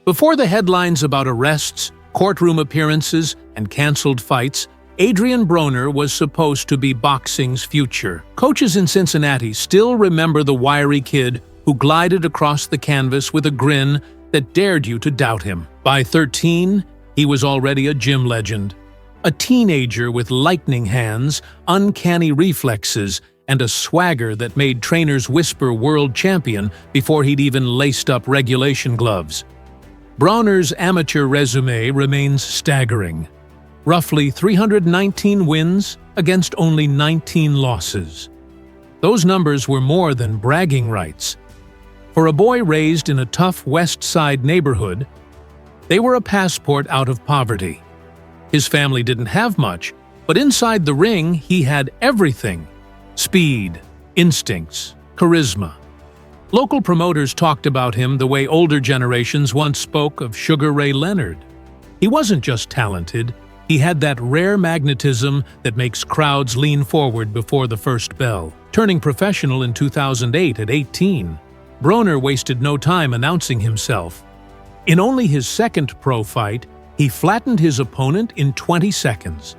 Before the headlines about arrests, courtroom appearances, and canceled fights, Adrien Broner was supposed to be boxing's future. Coaches in Cincinnati still remember the wiry kid who glided across the canvas with a grin that dared you to doubt him. By 13, he was already a gym legend. A teenager with lightning hands, uncanny reflexes, and a swagger that made trainers whisper world champion before he'd even laced up regulation gloves. Broner's amateur resume remains staggering. Roughly 319 wins against only 19 losses. Those numbers were more than bragging rights. For a boy raised in a tough West Side neighborhood, they were a passport out of poverty. His family didn't have much, but inside the ring he had everything: speed, instincts, charisma. Local promoters talked about him the way older generations once spoke of Sugar Ray Leonard. He wasn't just talented, he had that rare magnetism that makes crowds lean forward before the first bell. Turning professional in 2008 at 18, Broner wasted no time announcing himself. In only his second pro fight, he flattened his opponent in 20 seconds.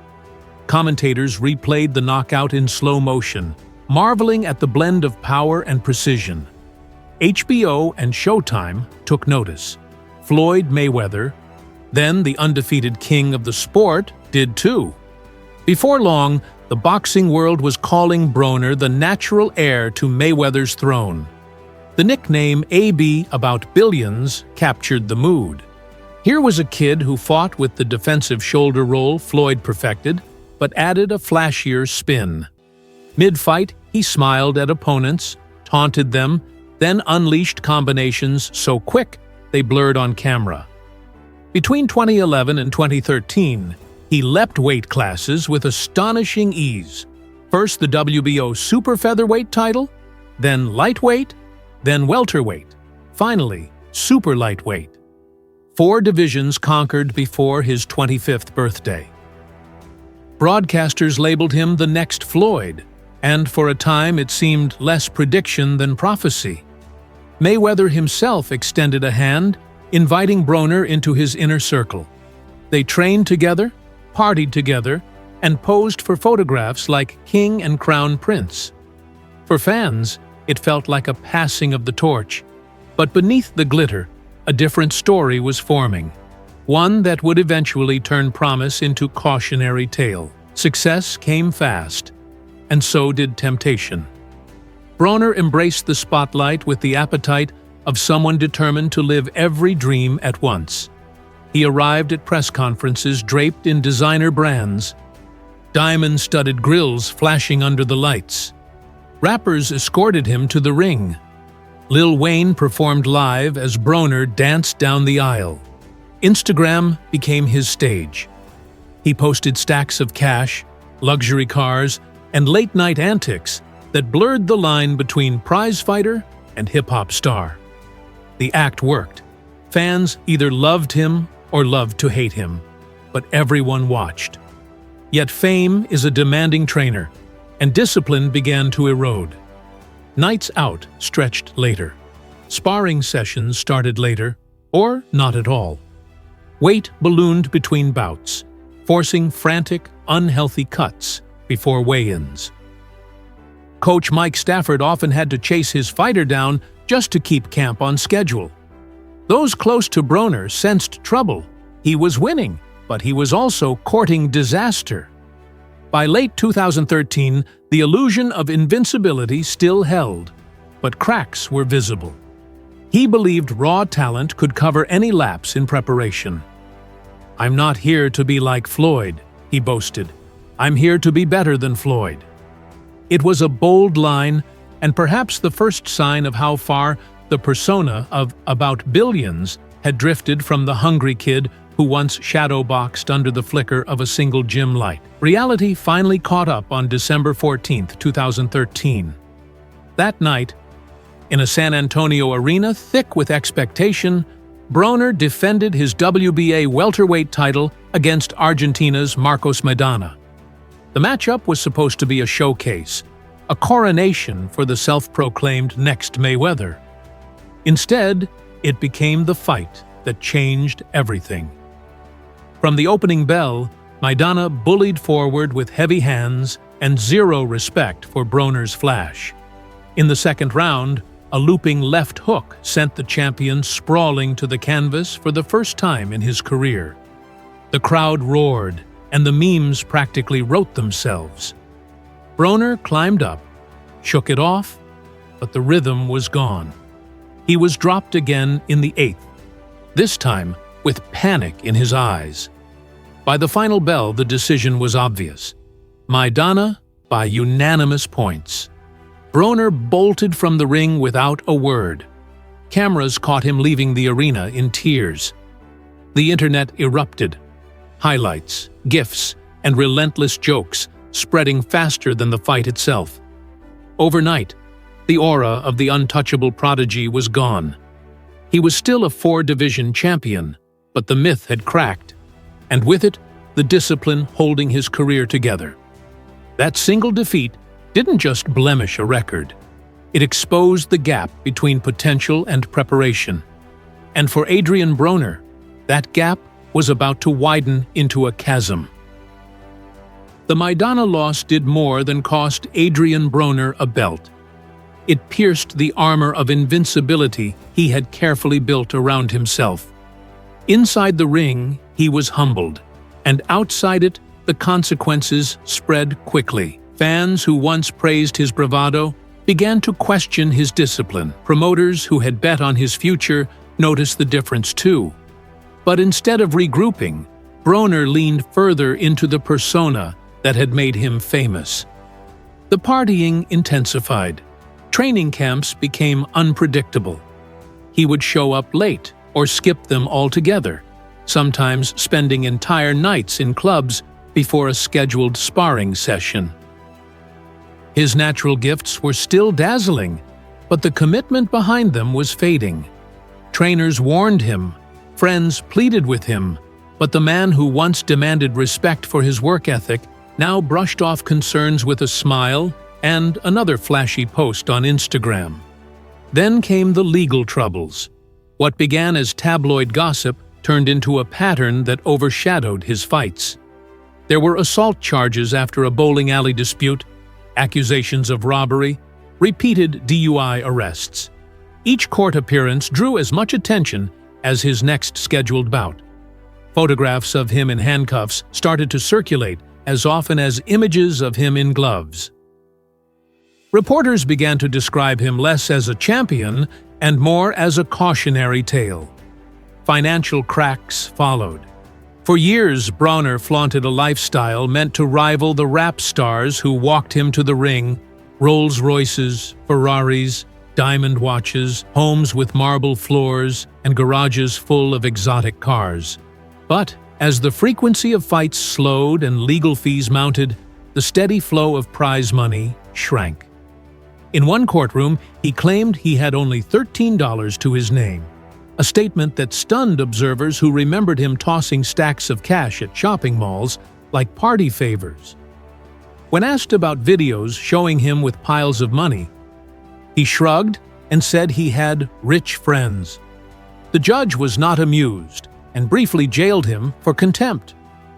Commentators replayed the knockout in slow motion, marveling at the blend of power and precision. HBO and Showtime took notice. Floyd Mayweather, then the undefeated king of the sport, did too. Before long, the boxing world was calling Broner the natural heir to Mayweather's throne. The nickname AB about billions captured the mood. Here was a kid who fought with the defensive shoulder roll Floyd perfected, but added a flashier spin. Mid-fight, he smiled at opponents, taunted them, then unleashed combinations so quick they blurred on camera. Between 2011 and 2013, he leapt weight classes with astonishing ease. First the WBO super featherweight title, then lightweight, then welterweight, finally super lightweight. 4 divisions conquered before his 25th birthday. Broadcasters labeled him the next Floyd, and for a time it seemed less prediction than prophecy. Mayweather himself extended a hand, inviting Broner into his inner circle. They trained together, partied together, and posed for photographs like king and crown prince. For fans, it felt like a passing of the torch, but beneath the glitter, a different story was forming, one that would eventually turn promise into cautionary tale. Success came fast, and so did temptation. Broner embraced the spotlight with the appetite of someone determined to live every dream at once. He arrived at press conferences draped in designer brands, diamond-studded grills flashing under the lights. Rappers escorted him to the ring. Lil Wayne performed live as Broner danced down the aisle. Instagram became his stage. He posted stacks of cash, luxury cars, and late-night antics that blurred the line between prizefighter and hip-hop star. The act worked. Fans either loved him or loved to hate him, but everyone watched. Yet fame is a demanding trainer, and discipline began to erode. Nights out stretched later. Sparring sessions started later, or not at all. Weight ballooned between bouts, forcing frantic, unhealthy cuts before weigh-ins. Coach Mike Stafford often had to chase his fighter down just to keep camp on schedule. Those close to Broner sensed trouble. He was winning, but he was also courting disaster. By late 2013, the illusion of invincibility still held, but cracks were visible. He believed raw talent could cover any lapse in preparation. "I'm not here to be like Floyd," he boasted. "I'm here to be better than Floyd." It was a bold line, and perhaps the first sign of how far the persona of about billions had drifted from the hungry kid who once shadowboxed under the flicker of a single gym light. Reality finally caught up on December 14, 2013. That night, in a San Antonio arena thick with expectation, Broner defended his WBA welterweight title against Argentina's Marcos Maidana. The matchup was supposed to be a showcase, a coronation for the self-proclaimed next Mayweather. Instead, it became the fight that changed everything. From the opening bell, Maidana bullied forward with heavy hands and zero respect for Broner's flash. In the second round, a looping left hook sent the champion sprawling to the canvas for the first time in his career. The crowd roared, and the memes practically wrote themselves. Broner climbed up, shook it off, but the rhythm was gone. He was dropped again in the eighth, this time with panic in his eyes. By the final bell, the decision was obvious. Maidana by unanimous points. Broner bolted from the ring without a word. Cameras caught him leaving the arena in tears. The internet erupted. Highlights, GIFs, and relentless jokes spreading faster than the fight itself. Overnight, the aura of the untouchable prodigy was gone. He was still a four-division champion, but the myth had cracked, and with it, the discipline holding his career together. That single defeat didn't just blemish a record. It exposed the gap between potential and preparation. And for Adrien Broner, that gap was about to widen into a chasm. The Maidana loss did more than cost Adrien Broner a belt. It pierced the armor of invincibility he had carefully built around himself. Inside the ring, he was humbled, and outside it, the consequences spread quickly. Fans who once praised his bravado began to question his discipline. Promoters who had bet on his future noticed the difference too. But instead of regrouping, Broner leaned further into the persona that had made him famous. The partying intensified. Training camps became unpredictable. He would show up late or skip them altogether, sometimes spending entire nights in clubs before a scheduled sparring session. His natural gifts were still dazzling, but the commitment behind them was fading. Trainers warned him, friends pleaded with him, but the man who once demanded respect for his work ethic now brushed off concerns with a smile and another flashy post on Instagram. Then came the legal troubles. What began as tabloid gossip turned into a pattern that overshadowed his fights. There were assault charges after a bowling alley dispute, accusations of robbery, repeated DUI arrests. Each court appearance drew as much attention as his next scheduled bout. Photographs of him in handcuffs started to circulate as often as images of him in gloves. Reporters began to describe him less as a champion and more as a cautionary tale. Financial cracks followed. For years, Broner flaunted a lifestyle meant to rival the rap stars who walked him to the ring: Rolls-Royces, Ferraris, diamond watches, homes with marble floors, and garages full of exotic cars. But as the frequency of fights slowed and legal fees mounted, the steady flow of prize money shrank. In one courtroom, he claimed he had only $13 to his name, a statement that stunned observers who remembered him tossing stacks of cash at shopping malls like party favors. When asked about videos showing him with piles of money, he shrugged and said he had rich friends. The judge was not amused and briefly jailed him for contempt.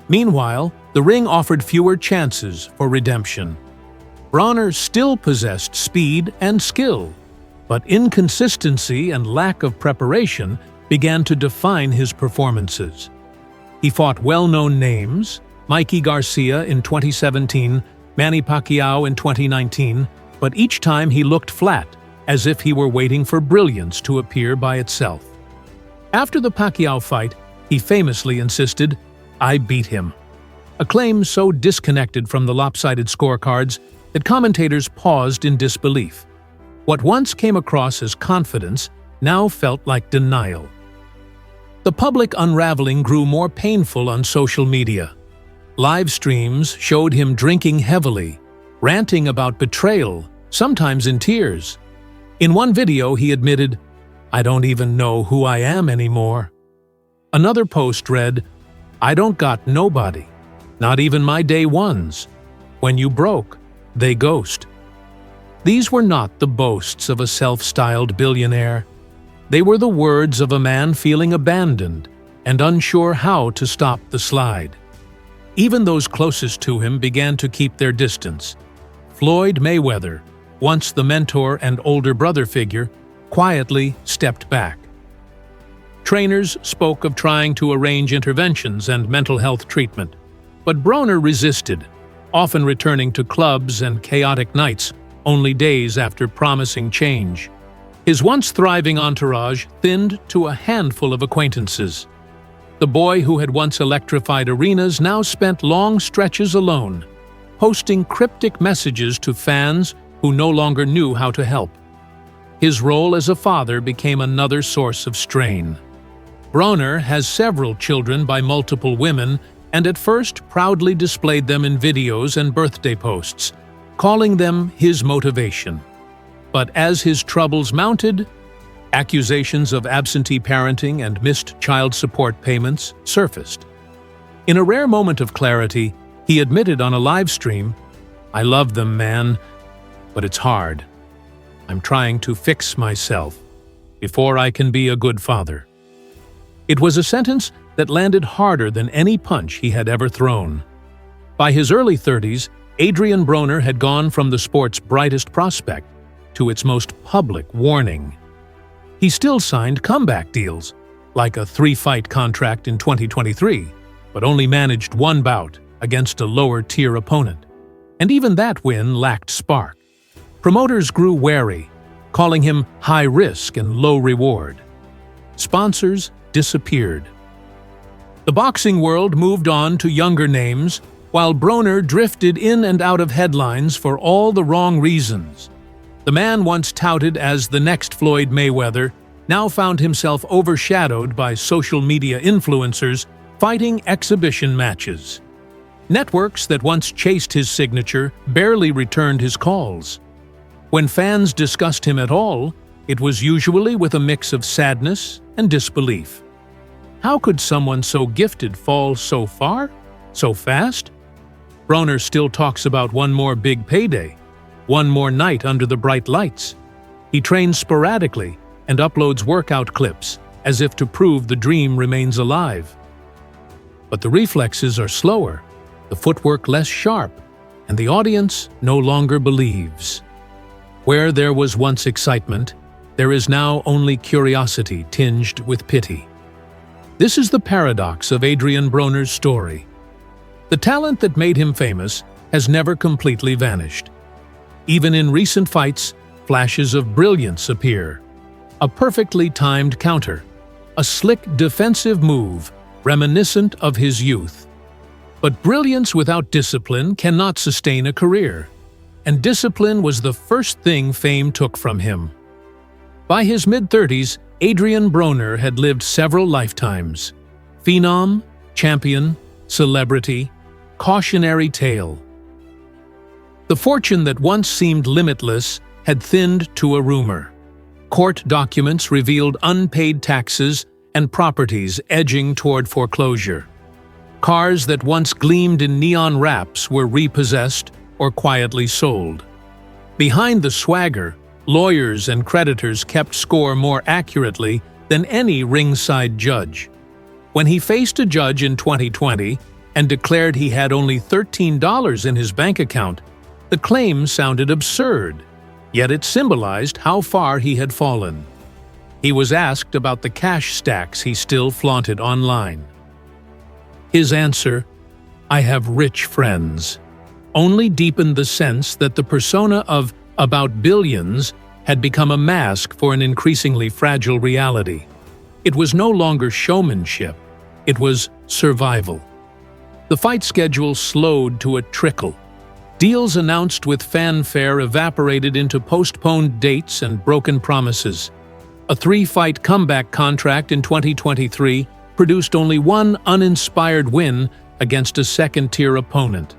Meanwhile, the ring offered fewer chances for redemption. Broner still possessed speed and skill, but inconsistency and lack of preparation began to define his performances. He fought well-known names: Mikey Garcia in 2017, Manny Pacquiao in 2019, but each time he looked flat, as if he were waiting for brilliance to appear by itself. After the Pacquiao fight, he famously insisted, "I beat him," a claim so disconnected from the lopsided scorecards that commentators paused in disbelief. What once came across as confidence now felt like denial. The public unraveling grew more painful on social media. Live streams showed him drinking heavily, ranting about betrayal, sometimes in tears. In one video, he admitted, "I don't even know who I am anymore." Another post read, "I don't got nobody, not even my day ones. When you broke, they ghost." These were not the boasts of a self-styled billionaire. They were the words of a man feeling abandoned and unsure how to stop the slide. Even those closest to him began to keep their distance. Floyd Mayweather, once the mentor and older brother figure, quietly stepped back. Trainers spoke of trying to arrange interventions and mental health treatment, but Broner resisted, often returning to clubs and chaotic nights only days after promising change. His once thriving entourage thinned to a handful of acquaintances. The boy who had once electrified arenas now spent long stretches alone, posting cryptic messages to fans who no longer knew how to help. His role as a father became another source of strain. Broner has several children by multiple women and at first proudly displayed them in videos and birthday posts, calling them his motivation. But as his troubles mounted, accusations of absentee parenting and missed child support payments surfaced. In a rare moment of clarity, he admitted on a live stream, "I love them, man, but it's hard. I'm trying to fix myself before I can be a good father." It was a sentence that landed harder than any punch he had ever thrown. By his early 30s, Adrien Broner had gone from the sport's brightest prospect to its most public warning. He still signed comeback deals, like a 3-fight contract in 2023, but only managed one bout against a lower-tier opponent. And even that win lacked spark. Promoters grew wary, calling him high-risk and low-reward. Sponsors disappeared. The boxing world moved on to younger names, while Broner drifted in and out of headlines for all the wrong reasons. The man once touted as the next Floyd Mayweather now found himself overshadowed by social media influencers fighting exhibition matches. Networks that once chased his signature barely returned his calls. When fans discussed him at all, it was usually with a mix of sadness and disbelief. How could someone so gifted fall so far, so fast? Broner still talks about one more big payday, one more night under the bright lights. He trains sporadically and uploads workout clips as if to prove the dream remains alive. But the reflexes are slower, the footwork less sharp, and the audience no longer believes. Where there was once excitement, there is now only curiosity tinged with pity. This is the paradox of Adrien Broner's story. The talent that made him famous has never completely vanished. Even in recent fights, flashes of brilliance appear. A perfectly timed counter, a slick defensive move reminiscent of his youth. But brilliance without discipline cannot sustain a career, and discipline was the first thing fame took from him. By his mid-30s, Adrien Broner had lived several lifetimes. Phenom, champion, celebrity, cautionary tale. The fortune that once seemed limitless had thinned to a rumor. Court documents revealed unpaid taxes and properties edging toward foreclosure. Cars that once gleamed in neon wraps were repossessed or quietly sold. Behind the swagger, lawyers and creditors kept score more accurately than any ringside judge. When he faced a judge in 2020 and declared he had only $13 in his bank account, the claim sounded absurd, yet it symbolized how far he had fallen. He was asked about the cash stacks he still flaunted online. His answer, "I have rich friends," only deepened the sense that the persona of about billions had become a mask for an increasingly fragile reality. It was no longer showmanship, it was survival. The fight schedule slowed to a trickle. Deals announced with fanfare evaporated into postponed dates and broken promises. A 3-fight comeback contract in 2023 produced only one uninspired win against a second-tier opponent.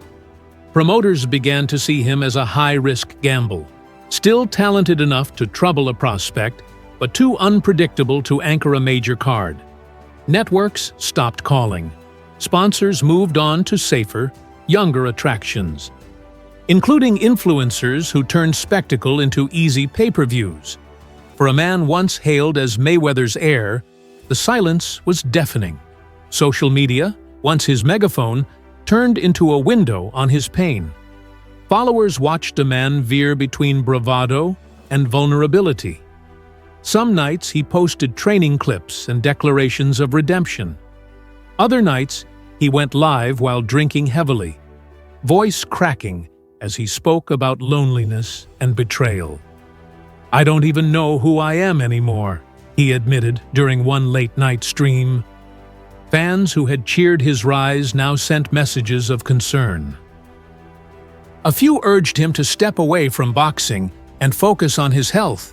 Promoters began to see him as a high-risk gamble, still talented enough to trouble a prospect, but too unpredictable to anchor a major card. Networks stopped calling. Sponsors moved on to safer, younger attractions, including influencers who turned spectacle into easy pay-per-views. For a man once hailed as Mayweather's heir, the silence was deafening. Social media, once his megaphone, turned into a window on his pain. Followers watched a man veer between bravado and vulnerability. Some nights he posted training clips and declarations of redemption. Other nights he went live while drinking heavily, voice cracking as he spoke about loneliness and betrayal. "I don't even know who I am anymore," he admitted during one late-night stream. Fans who had cheered his rise now sent messages of concern. A few urged him to step away from boxing and focus on his health.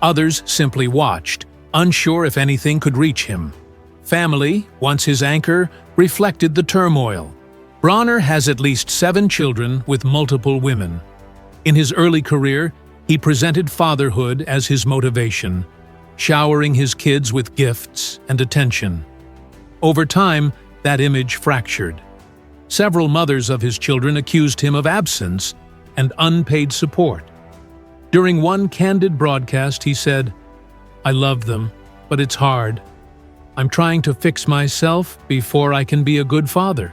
Others simply watched, unsure if anything could reach him. Family, once his anchor, reflected the turmoil. Broner has at least 7 children with multiple women. In his early career, he presented fatherhood as his motivation, showering his kids with gifts and attention. Over time, that image fractured. Several mothers of his children accused him of absence and unpaid support. During one candid broadcast, he said, "I love them, but it's hard. I'm trying to fix myself before I can be a good father."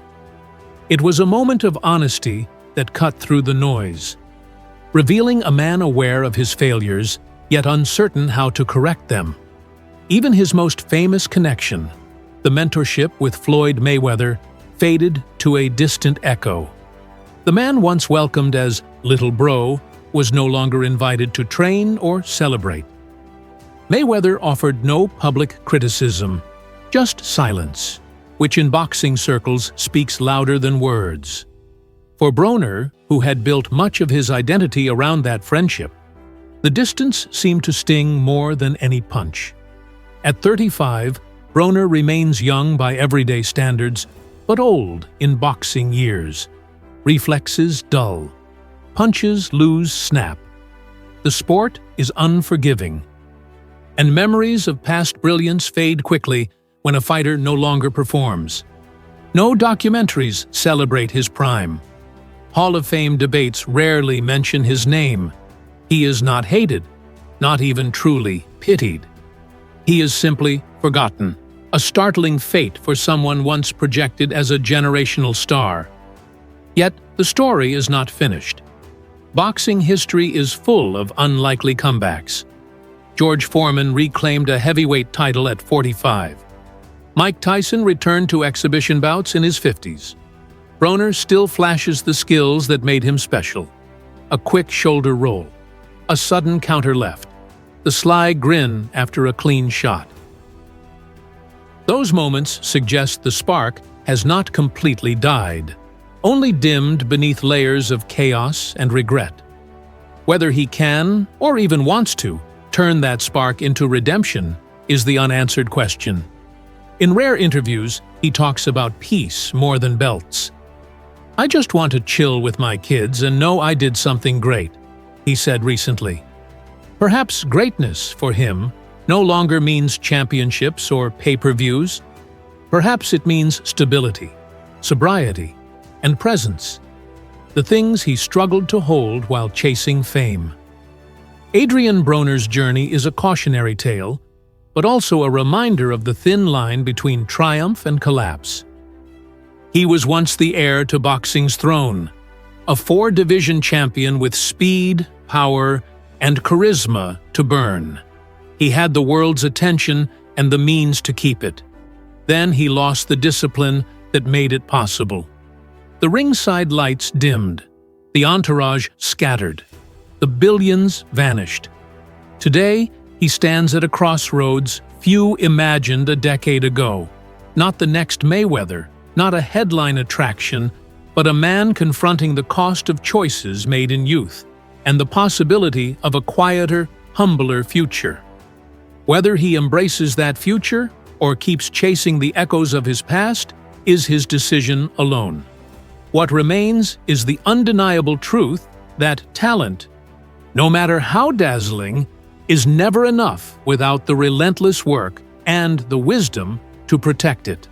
It was a moment of honesty that cut through the noise, revealing a man aware of his failures, yet uncertain how to correct them. Even his most famous connection, the mentorship with Floyd Mayweather, faded to a distant echo. The man once welcomed as "Little Bro" was no longer invited to train or celebrate. Mayweather offered no public criticism, just silence, which in boxing circles speaks louder than words. For Broner, who had built much of his identity around that friendship, the distance seemed to sting more than any punch. At 35, Broner remains young by everyday standards, but old in boxing years. Reflexes dull. Punches lose snap. The sport is unforgiving. And memories of past brilliance fade quickly when a fighter no longer performs. No documentaries celebrate his prime. Hall of Fame debates rarely mention his name. He is not hated, not even truly pitied. He is simply forgotten, a startling fate for someone once projected as a generational star. Yet the story is not finished. Boxing history is full of unlikely comebacks. George Foreman reclaimed a heavyweight title at 45. Mike Tyson returned to exhibition bouts in his 50s. Broner still flashes the skills that made him special. A quick shoulder roll, a sudden counter left, the sly grin after a clean shot. Those moments suggest the spark has not completely died, only dimmed beneath layers of chaos and regret. Whether he can, or even wants to, turn that spark into redemption is the unanswered question. In rare interviews, he talks about peace more than belts. "I just want to chill with my kids and know I did something great," he said recently. Perhaps greatness, for him, no longer means championships or pay-per-views. Perhaps it means stability, sobriety, and presence, the things he struggled to hold while chasing fame. Adrien Broner's journey is a cautionary tale, but also a reminder of the thin line between triumph and collapse. He was once the heir to boxing's throne, a 4-division champion with speed, power, and charisma to burn. He had the world's attention and the means to keep it. Then he lost the discipline that made it possible. The ringside lights dimmed, the entourage scattered, the billions vanished. Today, he stands at a crossroads few imagined a decade ago. Not the next Mayweather, not a headline attraction, but a man confronting the cost of choices made in youth and the possibility of a quieter, humbler future. Whether he embraces that future or keeps chasing the echoes of his past is his decision alone. What remains is the undeniable truth that talent, no matter how dazzling, is never enough without the relentless work and the wisdom to protect it.